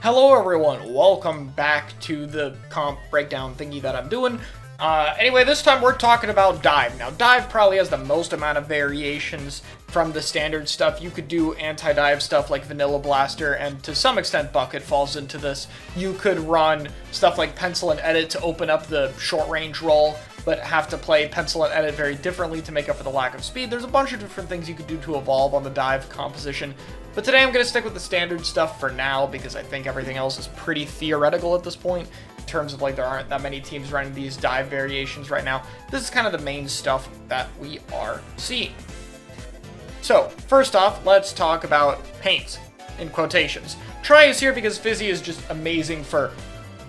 Hello everyone, welcome back to the comp breakdown thingy that I'm doing. Anyway, this time we're talking about dive. Now, dive probably has the most amount of variations from the standard stuff. You could do anti-dive stuff like Vanilla Blaster, and to some extent Bucket falls into this. You could run stuff like Pencil and Edit to open up the short-range roll, but have to play Pencil and Edit very differently to make up for the lack of speed. There's a bunch of different things you could do to evolve on the dive composition. But today I'm going to stick with the standard stuff for now, because I think everything else is pretty theoretical at this point, in terms of like there aren't that many teams running these dive variations right now. This is kind of the main stuff that we are seeing. So, first off, let's talk about paints, in quotations. Try is here because Fizzy is just amazing for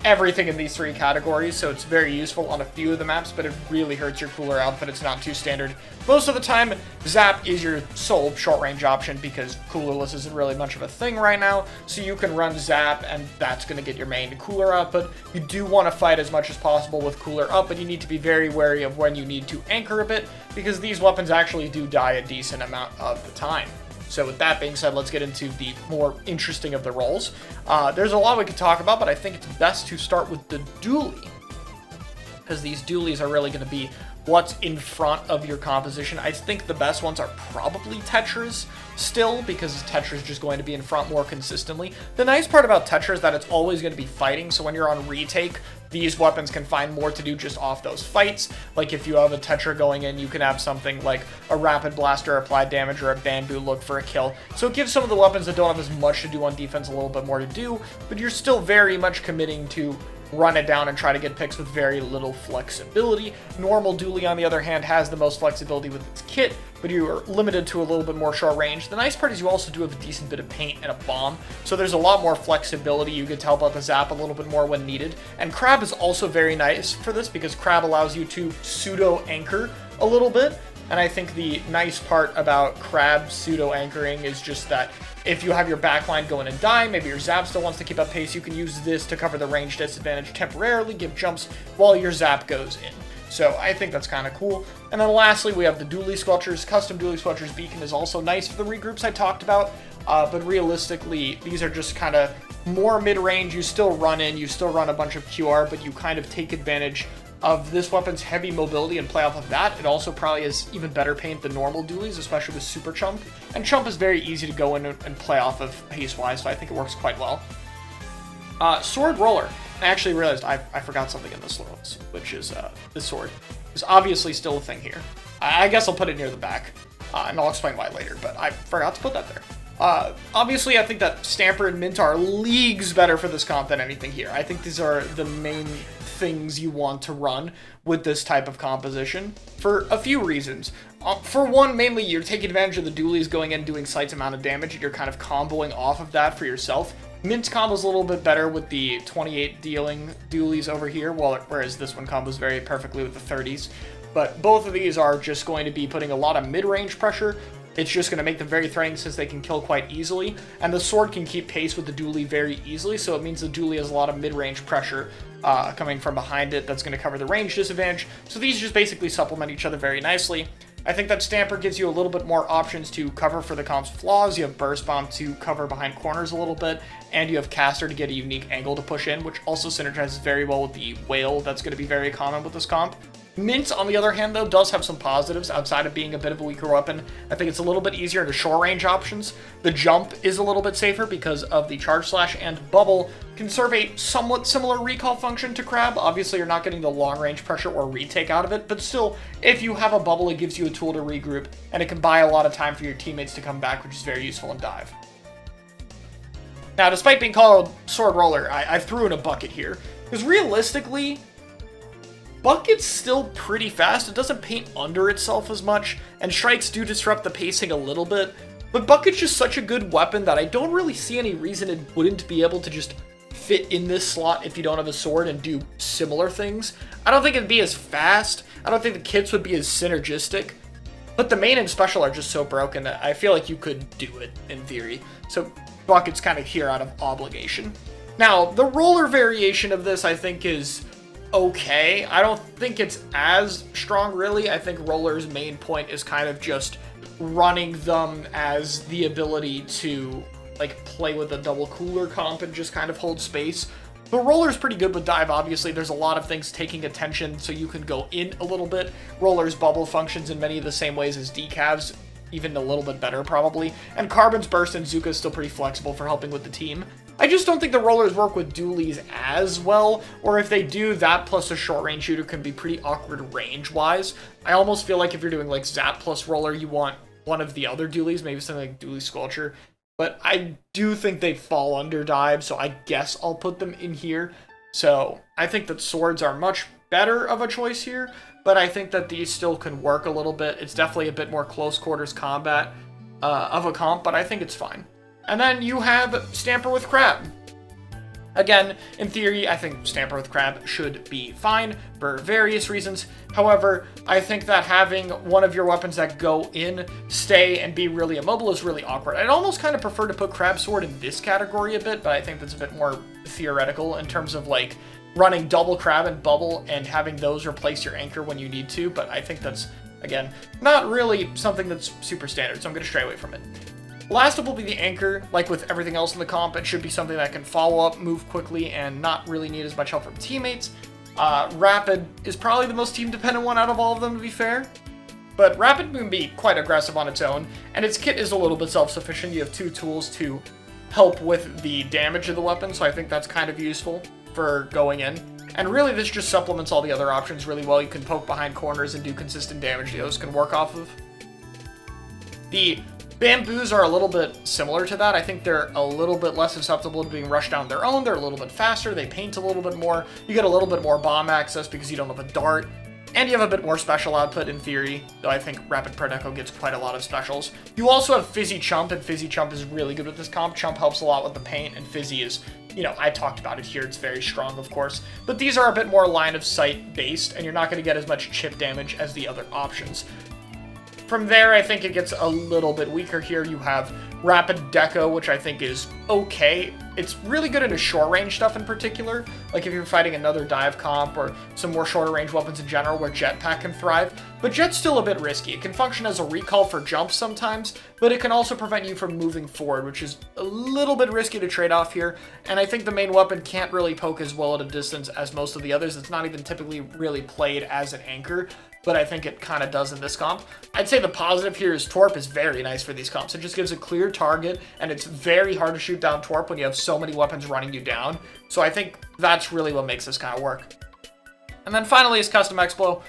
everything in these three categories, so it's very useful on a few of the maps, but it really hurts your cooler outfit. It's not too standard. Most of the time, Zap is your sole short-range option because coolerless isn't really much of a thing right now, so you can run Zap, and that's going to get your main cooler output. You do want to fight as much as possible with cooler up, but you need to be very wary of when you need to anchor a bit, because these weapons actually do die a decent amount of the time. So with that being said, let's get into the more interesting of the roles. There's a lot we could talk about, but I think it's best to start with the dually, because these dualies are really going to be what's in front of your composition. I think the best ones are probably Tetras still, because Tetra is just going to be in front more consistently. The nice part about Tetra is that it's always going to be fighting, so when you're on retake, these weapons can find more to do just off those fights. Like if you have a Tetra going in, you can have something like a Rapid Blaster apply damage or a Bamboo look for a kill. So it gives some of the weapons that don't have as much to do on defense a little bit more to do, but you're still very much committing to run it down and try to get picks with very little flexibility. Normal dually, on the other hand, has the most flexibility with its kit, but you are limited to a little bit more short range. The nice part is you also do have a decent bit of paint and a bomb, so there's a lot more flexibility. You get to help out the Zap a little bit more when needed. And Crab is also very nice for this, because Crab allows you to pseudo-anchor a little bit. And I think the nice part about Crab pseudo-anchoring is just that if you have your backline going and die, maybe your Zap still wants to keep up pace, you can use this to cover the range disadvantage temporarily, give jumps while your Zap goes in. So I think that's kind of cool. And then lastly, we have the Dually Squelchers. Custom Dually Squelchers Beacon is also nice for the regroups I talked about, but realistically, these are just kind of more mid-range. You still run in, you still run a bunch of QR, but you kind of take advantage of this weapon's heavy mobility and play off of that. It also probably has even better paint than normal dualies, especially with Super Chump. And Chump is very easy to go in and play off of pace-wise, so I think it works quite well. Sword Roller. I actually realized I forgot something in this list, which is this sword is obviously still a thing here. I guess I'll put it near the back, and I'll explain why later, but I forgot to put that there. Obviously, I think that Stamper and Mint are leagues better for this comp than anything here. I think these are the main things you want to run with this type of composition for a few reasons. For one, mainly you're taking advantage of the dualies going in and doing Sight's amount of damage, and you're kind of comboing off of that for yourself. Mint's combo's a little bit better with the 28 dealing dualies over here, whereas this one combos very perfectly with the 30s. But both of these are just going to be putting a lot of mid-range pressure. It's just going to make them very threatening since they can kill quite easily, and the sword can keep pace with the dually very easily, so it means the dually has a lot of mid-range pressure coming from behind it that's going to cover the range disadvantage, so these just basically supplement each other very nicely. I think that Stamper gives you a little bit more options to cover for the comp's flaws. You have Burst Bomb to cover behind corners a little bit, and you have Caster to get a unique angle to push in, which also synergizes very well with the Whale that's going to be very common with this comp. Mint, on the other hand, though, does have some positives outside of being a bit of a weaker weapon. I think it's a little bit easier into short-range options. The jump is a little bit safer because of the Charge Slash, and Bubble can serve a somewhat similar recall function to Crab. Obviously, you're not getting the long-range pressure or retake out of it, but still, if you have a Bubble, it gives you a tool to regroup, and it can buy a lot of time for your teammates to come back, which is very useful in Dive. Now, despite being called Sword Roller, I threw in a Bucket here, because realistically, Bucket's still pretty fast. It doesn't paint under itself as much, and strikes do disrupt the pacing a little bit, but Bucket's just such a good weapon that I don't really see any reason it wouldn't be able to just fit in this slot if you don't have a sword and do similar things. I don't think it'd be as fast. I don't think the kits would be as synergistic, but the main and special are just so broken that I feel like you could do it in theory. So Bucket's kind of here out of obligation. Now, the roller variation of this I think is okay. I don't think it's as strong, really. I think Roller's main point is kind of just running them as the ability to like play with a double cooler comp and just kind of hold space. The roller's pretty good with dive, obviously. There's a lot of things taking attention, so you can go in a little bit. Roller's bubble functions in many of the same ways as decavs, even a little bit better probably. And Carbon's burst and Zuka is still pretty flexible for helping with the team. I just don't think the rollers work with dualies as well, or if they do, that plus a short range shooter can be pretty awkward range-wise. I almost feel like if you're doing like Zap plus roller, you want one of the other dualies, maybe something like Dualie Sculpture. But I do think they fall under dive, so I guess I'll put them in here. So I think that swords are much better of a choice here, but I think that these still can work a little bit. It's definitely a bit more close quarters combat of a comp, but I think it's fine. And then you have Stamper with Crab. Again, in theory, I think Stamper with Crab should be fine for various reasons. However, I think that having one of your weapons that go in, stay, and be really immobile is really awkward. I'd almost kind of prefer to put Crab Sword in this category a bit, but I think that's a bit more theoretical in terms of like running double Crab and Bubble and having those replace your anchor when you need to. But I think that's, again, not really something that's super standard, so I'm going to stray away from it. Last up will be the anchor. Like with everything else in the comp, it should be something that can follow up, move quickly, and not really need as much help from teammates. Rapid is probably the most team-dependent one out of all of them, to be fair. But Rapid can be quite aggressive on its own, and its kit is a little bit self-sufficient. You have 2 tools to help with the damage of the weapon, so I think that's kind of useful for going in. And really, this just supplements all the other options really well. You can poke behind corners and do consistent damage those can work off of. The Bamboos are a little bit similar to that. I think they're a little bit less susceptible to being rushed down their own. They're a little bit faster. They paint a little bit more. You get a little bit more bomb access because you don't have a dart. And you have a bit more special output in theory, though I think Rapid Pro Deco gets quite a lot of specials. You also have Fizzy Chump, and Fizzy Chump is really good with this comp. Chump helps a lot with the paint, and Fizzy is, you know, I talked about it here. It's very strong, of course. But these are a bit more line of sight based, and you're not going to get as much chip damage as the other options. From there, I think it gets a little bit weaker here. You have Rapid Deco, which I think is okay. It's really good into short range stuff in particular, like if you're fighting another dive comp or some more shorter range weapons in general where Jetpack can thrive. But Jet's still a bit risky. It can function as a recall for jumps sometimes, but it can also prevent you from moving forward, which is a little bit risky to trade off here. And I think the main weapon can't really poke as well at a distance as most of the others. It's not even typically really played as an anchor, but I think it kind of does in this comp. I'd say the positive here is Torp is very nice for these comps. It just gives a clear target, and it's very hard to shoot down Torp when you have so many weapons running you down. So I think that's really what makes this kind of work. And then finally is Custom Explo.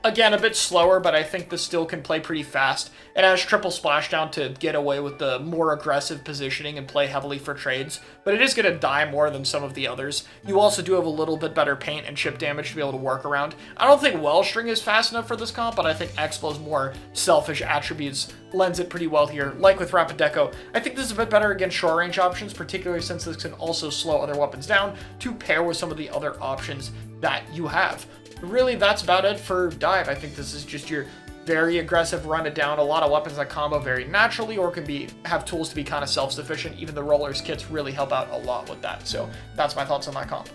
Again, a bit slower, but I think this still can play pretty fast. It has triple splashdown to get away with the more aggressive positioning and play heavily for trades, but it is going to die more than some of the others. You also do have a little bit better paint and chip damage to be able to work around. I don't think Wellstring is fast enough for this comp, but I think Explo's more selfish attributes lends it pretty well here. Like with Rapid Deco, I think this is a bit better against short range options, particularly since this can also slow other weapons down to pair with some of the other options that you have. Really, that's about it for dive. I think this is just your very aggressive run it down. A lot of weapons that combo very naturally or can have tools to be kind of self-sufficient. Even the rollers kits really help out a lot with that. So that's my thoughts on that comp.